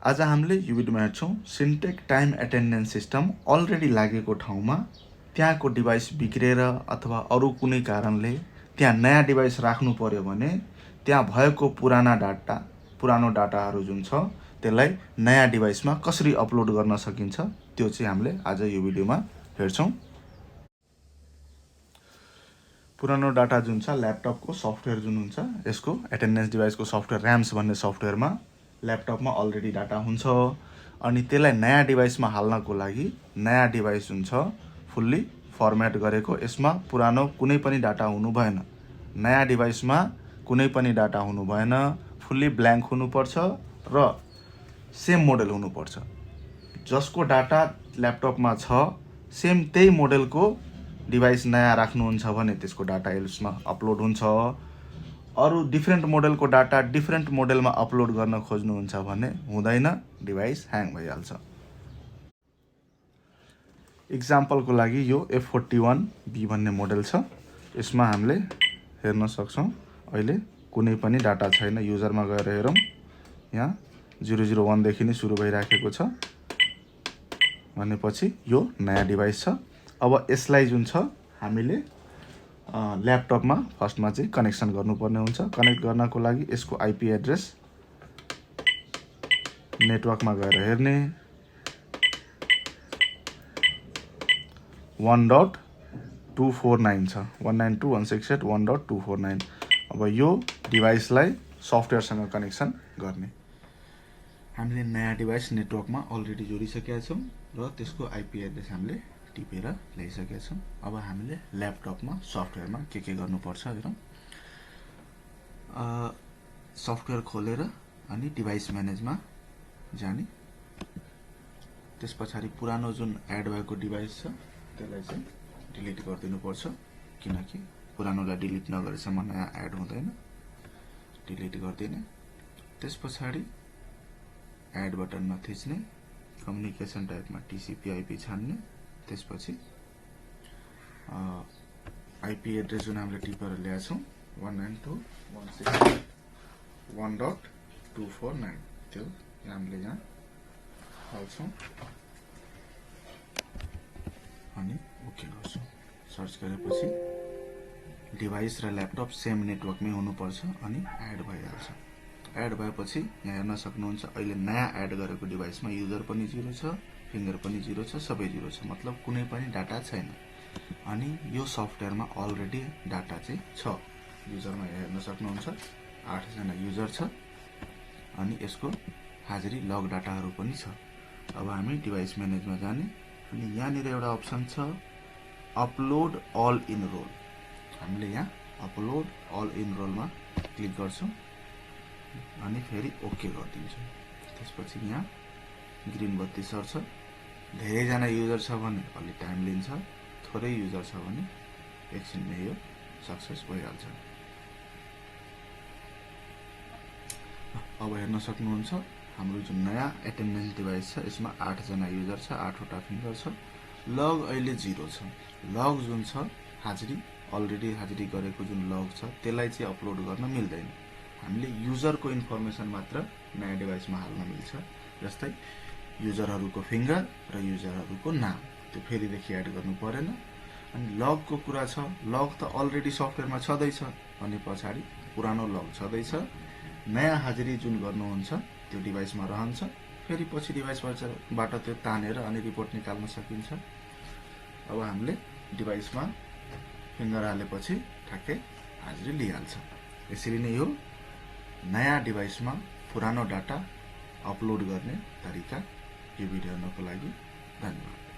आज हामीले यो भिडियोमा हेर्छौँ सिन्टेक टाइम एटेन्डेन्स सिस्टम अलरेडी लागेको ठाउँमा त्यहाँको डिभाइस बिग्रेर अथवा अरू कुनै कारणले त्यहाँ नयाँ डिभाइस राख्नु पर्यो भने त्यहाँ भएको पुरानो डाटाहरू जुन छ त्यसलाई नयाँ डिभाइसमा कसरी अपलोड गर्न सकिन्छ त्यो चाहिँ हामीले आज यो भिडियोमा हेर्छौँ। पुरानो डाटा जुन छ ल्यापटपको सफ्टवेयर जुन हुन्छ यसको एटेन्डेन्स डिभाइसको सफ्टवेयर ऱ्याम्स भन्ने सफ्टवेयरमा ल्यापटपमा अलरेडी डाटा हुन्छ अनि त्यसलाई नयाँ डिभाइसमा हाल्नको लागि नयाँ डिभाइस जुन छ फुल्ली फर्मेट गरेको, यसमा पुरानो कुनै पनि डाटा हुनु भएन। नयाँ डिभाइसमा कुनै पनि डाटा हुनु भएन, फुल्ली ब्ल्याङ्क हुनुपर्छ र सेम मोडल हुनुपर्छ। जसको डाटा ल्यापटपमा छ सेम त्यही मोडलको डिभाइस नयाँ राख्नुहुन्छ भने त्यसको डाटा यसमा अपलोड हुन्छ। अरू डिफ्रेन्ट मोडलको डाटा डिफ्रेन्ट मोडलमा अपलोड गर्न खोज्नुहुन्छ भने हुँदैन, डिभाइस ह्याङ भइहाल्छ। इक्जाम्पलको लागि यो F41B भन्ने मोडल छ, यसमा हामीले हेर्न सक्छौँ अहिले कुनै पनि डाटा छैन। युजरमा गएर हेरौँ, यहाँ 001 देखि नै सुरु भइराखेको छ भनेपछि यो नयाँ डिभाइस छ। अब यसलाई जुन छ हामीले ल्यापटपमा फर्स्टमा चाहिँ कनेक्सन गर्नुपर्ने हुन्छ। कनेक्ट गर्नको लागि यसको आइपी एड्रेस नेटवर्कमा गएर हेर्ने 1.249 छ, 192.168.1.249। अब यो डिभाइसलाई सफ्टवेयरसँग कनेक्सन गर्ने। हामीले नयाँ डिभाइस नेटवर्कमा अलरेडी जोडिसकेका छौँ र त्यसको आइपी एड्रेस हामीले टिपेर ल्याइसकेका छौँ। अब हामीले ल्यापटपमा सफ्टवेयरमा के गर्नुपर्छ हेरौँ। सफ्टवेयर खोलेर अनि डिभाइस म्यानेजमा जाने, त्यस पछाडि पुरानो जुन एड भएको डिभाइस छ त्यसलाई चाहिँ डिलिट गरिदिनुपर्छ, किनकि पुरानोलाई डिलिट नगरेसम्म नयाँ एड हुँदैन। डिलिट गरिदिने, त्यस पछाडि एड बटनमा थिच्ने, कम्युनिकेसन टाइपमा TCP/IP छान्ने, त्यसपछि आइपी एड्रेस जुन हामीले टिपेर ल्याएको छौँ 192.168.1.249 त्यो हामीले यहाँ हाल्छौँ अनि ओके गर्छौँ। सर्च गरेपछि डिभाइस र ल्यापटप सेम नेटवर्कमै हुनुपर्छ अनि एड भइहाल्छ। एड भएपछि यहाँ हेर्न सक्नुहुन्छ अहिले नयाँ एड गरेको डिभाइसमा युजर पनि 0 छ, फिङ्गर पनि 0 छ, सबै 0 छ, मतलब कुनै पनि डाटा छैन। अनि यो सफ्टवेयरमा अलरेडी डाटा चाहिँ छ। युजरमा हेर्न सक्नुहुन्छ 8 जना युजर छ अनि यसको हाजिरी लग डाटाहरू पनि छ। अब हामी डिभाइस म्यानेजमा जाने अनि यहाँनिर एउटा अप्सन छ अपलोड अल इन रोल। हामीले यहाँ अपलोड अल इन रोलमा क्लिक गर्छौँ अनि फेरि ओके गरिदिन्छौँ। त्यसपछि यहाँ ग्रिन बत्ती सर्छ। धेरैजना युजर छ भने अलि टाइम लिन्छ, थोरै युजर छ भने एकछिनमै यो सक्सेस भइहाल्छ। अब हेर्न सक्नुहुन्छ हाम्रो जुन नयाँ एटेन्डेन्स डिभाइस छ यसमा 8 जना युजर छ, 8वटा फिङ्गर छ, लग अहिले 0 छ। लग जुन छ अलरेडी हाजिरी गरेको जुन लग छ त्यसलाई चाहिँ अपलोड गर्न मिल्दैन। हामीले युजरको इन्फर्मेसन मात्र नयाँ डिभाइसमा हाल्न मिल्छ, जस्तै युजरहरूको फिङ्गर र युजरहरूको नाम, त्यो फेरिदेखि एड गर्नु परेन। अनि लगको कुरा छ, लग त अलरेडी सफ्टवेयरमा छँदैछ भने पछाडि पुरानो लग छँदैछ, नयाँ हाजिरी जुन गर्नुहुन्छ त्यो डिभाइसमा रहन्छ, फेरि पछि डिभाइसबाट त्यो तानेर अनि रिपोर्ट निकाल्न सकिन्छ। अब हामीले डिभाइसमा फिङ्गर हालेपछि ठ्याक्कै हाजिरी लिइहाल्छ। यसरी नै यो नयाँ डिभाइसमा पुरानो डाटा अपलोड गर्ने तरिका। यो भिडियो हेर्नको लागि धन्यवाद।